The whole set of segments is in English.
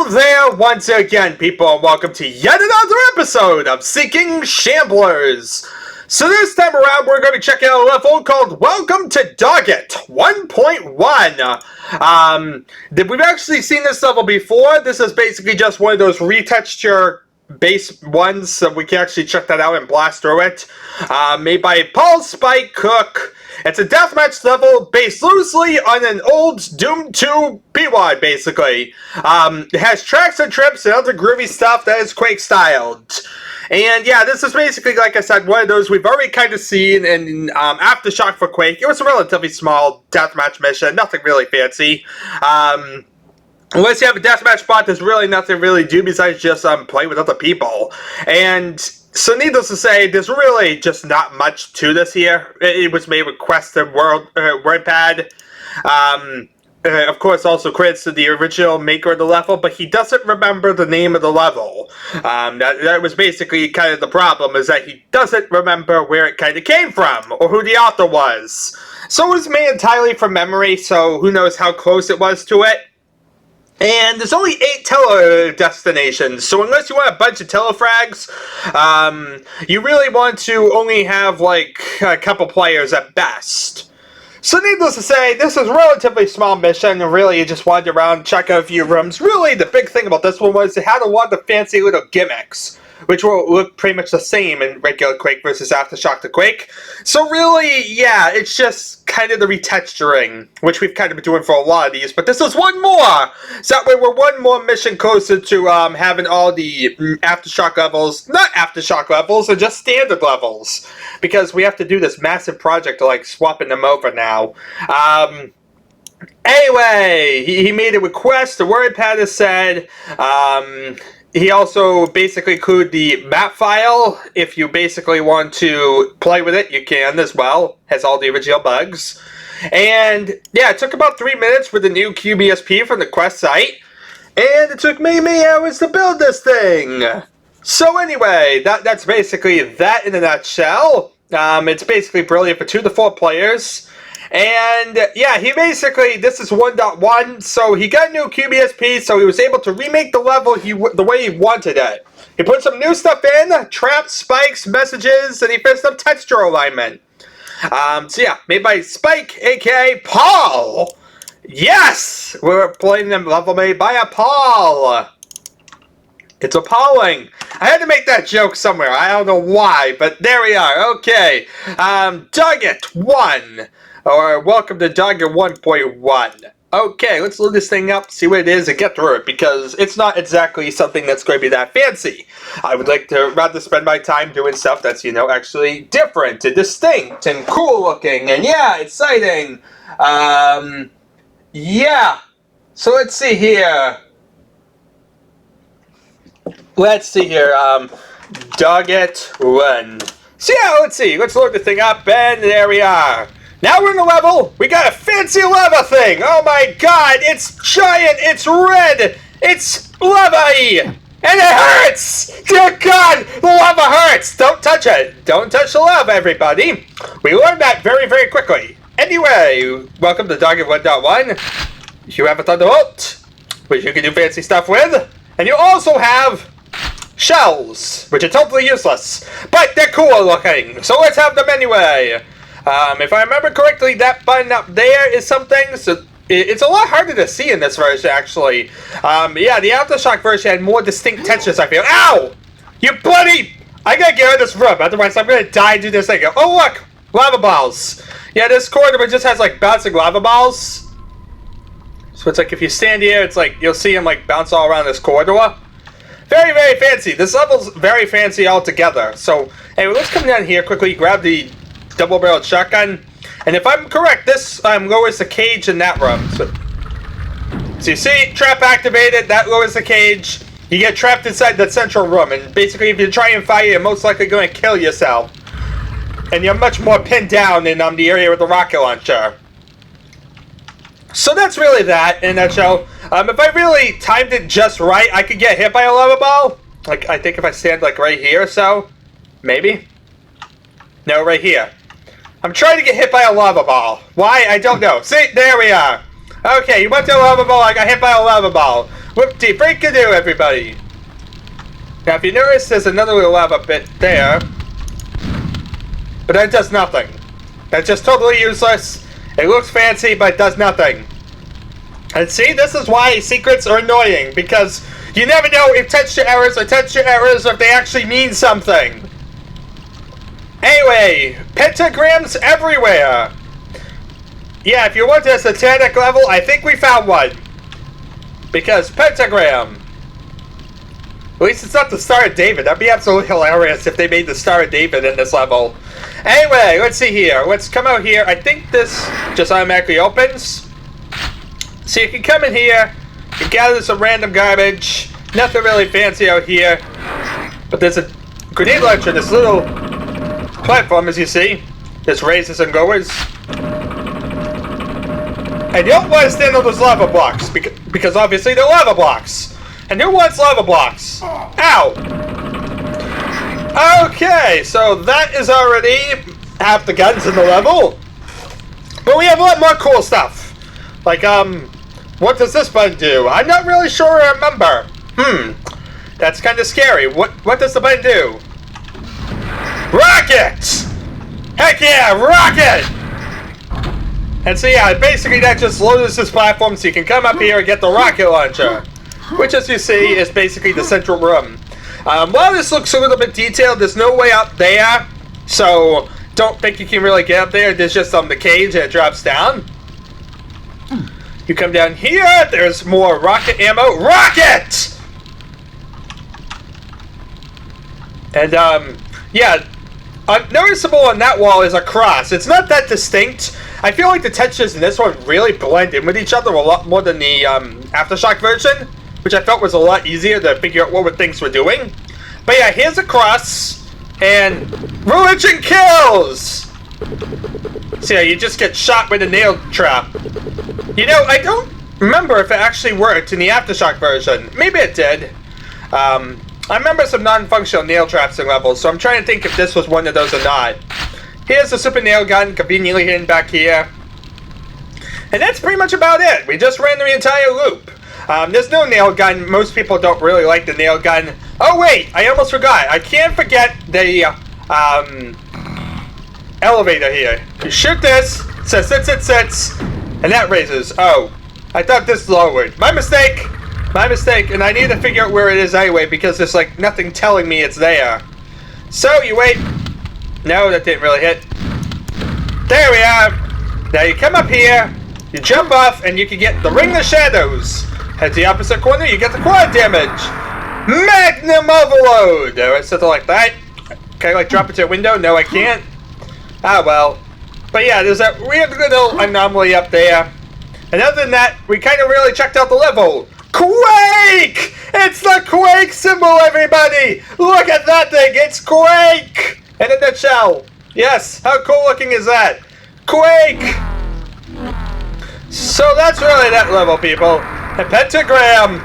Hello there once again, people, and welcome to yet another episode of Seeking Shamblers. So this time around, we're going to be checking out a level called Welcome to Dogget 1.1. We've actually seen this level before. This is basically just one of those retexture base ones, so we can actually check that out and blast through it. Made by Paul Spike Cook. It's a deathmatch level based loosely on an old Doom 2 PWAD, basically. It has tracks and trips and other groovy stuff that is Quake styled. And yeah, this is basically, like I said, one of those we've already kind of seen in Aftershock for Quake. It was a relatively small deathmatch mission, nothing really fancy. Unless you have a deathmatch spot, there's really nothing really to do besides just play with other people. And so needless to say, there's really just not much to this here. It was made with Quest and WordPad. Of course, also credits to the original maker of the level, but he doesn't remember the name of the level. That was basically kind of the problem, is that he doesn't remember where it kind of came from, or who the author was. So it was made entirely from memory, so who knows how close it was to it. And there's only 8 tele destinations, so unless you want a bunch of telefrags, you really want to only have, like, a couple players at best. So needless to say, this is a relatively small mission, and really you just wandered around, check out a few rooms. Really, the big thing about this one was it had a lot of fancy little gimmicks, which will look pretty much the same in regular Quake versus Aftershock to Quake. So really, yeah, it's just kind of the retexturing, which we've kind of been doing for a lot of these, but this is one more! So that way we're one more mission closer to having all the Aftershock levels, not Aftershock levels, they're just standard levels, because we have to do this massive project to, like, swapping them over now. Anyway, he made a request, the WordPad has said, he also basically included the map file. If you basically want to play with it, you can as well. Has all the original bugs. And yeah, it took about 3 minutes with the new QBSP from the Quest site. And it took me hours to build this thing. So anyway, that's basically that in a nutshell. It's basically brilliant for 2 to 4 players. And yeah, he basically, this is 1.1, so he got a new QBSP, so he was able to remake the level the way he wanted it. He put some new stuff in, traps, spikes, messages, and he fixed up texture alignment. So yeah, made by Spike, aka Paul! Yes! We're playing them level made by a Paul! It's appalling. I had to make that joke somewhere, I don't know why, but there we are, okay. Dogget 1. Or welcome to Dogget 1.1. Okay, let's load this thing up, see what it is, and get through it, because it's not exactly something that's going to be that fancy. I would like to rather spend my time doing stuff that's, you know, actually different and distinct and cool looking and, yeah, exciting. Yeah. So let's see here. Dogget 1. So yeah, let's see. Let's load the thing up, and there we are. Now we're in the level, we got a fancy lava thing! Oh my god, it's giant, it's red, it's lava-y! And it hurts! Dear god, the lava hurts! Don't touch it! Don't touch the lava, everybody! We learned that very, very quickly. Anyway, welcome to Dogget 1.1. You have a Thunderbolt, which you can do fancy stuff with. And you also have shells, which are totally useless. But they're cool looking, so let's have them anyway. If I remember correctly, that button up there is something, so it's a lot harder to see in this version, actually. Yeah, the Aftershock version had more distinct textures, I feel. Ow! You bloody... I gotta get out of this room, otherwise I'm gonna die and do this thing. Oh, look! Lava balls! Yeah, this corridor just has, like, bouncing lava balls. So it's like, if you stand here, it's like, you'll see them, like, bounce all around this corridor. Very, very fancy. This level's very fancy altogether. So, anyway, let's come down here quickly, grab the double-barreled shotgun, and if I'm correct, this lowers the cage in that room. So you see, trap activated, that lowers the cage. You get trapped inside that central room, and basically if you try and fight, you're most likely going to kill yourself. And you're much more pinned down in the area with the rocket launcher. So that's really that, in a nutshell. If I really timed it just right, I could get hit by a lava ball. Like, I think if I stand, like, right here or so. Maybe? No, right here. I'm trying to get hit by a lava ball. Why? I don't know. See? There we are. Okay, you went to a lava ball, I got hit by a lava ball. Whoop-de-freak-a-doo, everybody! Now, if you notice, there's another little lava bit there. But that does nothing. That's just totally useless. It looks fancy, but it does nothing. And see, this is why secrets are annoying, because you never know if texture errors are texture errors or if they actually mean something. Anyway, pentagrams everywhere. Yeah, if you want a satanic level, I think we found one. Because pentagram. At least it's not the Star of David. That'd be absolutely hilarious if they made the Star of David in this level. Anyway, let's see here. Let's come out here. I think this just automatically opens. So you can come in here and gather some random garbage. Nothing really fancy out here. But there's a grenade launcher, this little platform, as you see. There's raises and goers. And you don't want to stand on those lava blocks, because obviously they're lava blocks. And who wants lava blocks? Ow! Okay, so that is already half the guns in the level. But we have a lot more cool stuff. Like, what does this button do? I'm not really sure I remember. That's kind of scary. What does the button do? Rocket! Heck yeah, rocket! And so yeah, basically that just loads this platform so you can come up here and get the rocket launcher. Which, as you see, is basically the central room. While this looks a little bit detailed, there's no way up there. So, don't think you can really get up there. There's just the cage and it drops down. You come down here, there's more rocket ammo. Rocket! And, yeah. Noticeable on that wall is a cross. It's not that distinct. I feel like the textures in this one really blend in with each other a lot more than the Aftershock version, which I felt was a lot easier to figure out what things were doing. But yeah, here's a cross, and religion kills! So yeah, you just get shot with a nail trap. You know, I don't remember if it actually worked in the Aftershock version. Maybe it did. I remember some non-functional nail traps in levels, so I'm trying to think if this was one of those or not. Here's the super nail gun, conveniently hidden back here. And that's pretty much about it. We just ran the entire loop. There's no nail gun. Most people don't really like the nail gun. Oh wait, I almost forgot. I can't forget the elevator here. You shoot this, it says sits, and that raises. Oh, I thought this lowered. My mistake! My mistake, and I need to figure out where it is anyway because there's like nothing telling me it's there. So you wait. No, that didn't really hit. There we are. Now you come up here, you jump off, and you can get the Ring of Shadows. Head to the opposite corner, you get the quad damage. Magnum Overload! Or something like that. Can I like drop it to a window? No, I can't. Ah, well. But yeah, there's that weird little anomaly up there. And other than that, we kind of really checked out the level. Quake! It's the Quake symbol, everybody! Look at that thing! It's Quake! In a nutshell. Yes, how cool looking is that? Quake! So that's really that level, people. And Pentagram.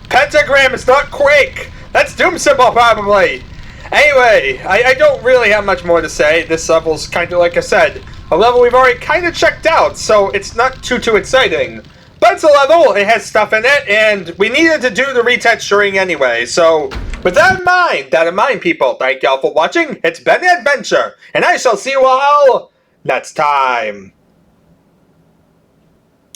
Pentagram is not Quake. That's Doom symbol, probably. Anyway, I don't really have much more to say. This level's kind of, like I said, a level we've already kind of checked out, so it's not too exciting. But it's a level, it has stuff in it, and we needed to do the retexturing anyway, so with that in mind, people, thank y'all for watching. It's been an adventure, and I shall see you all next time.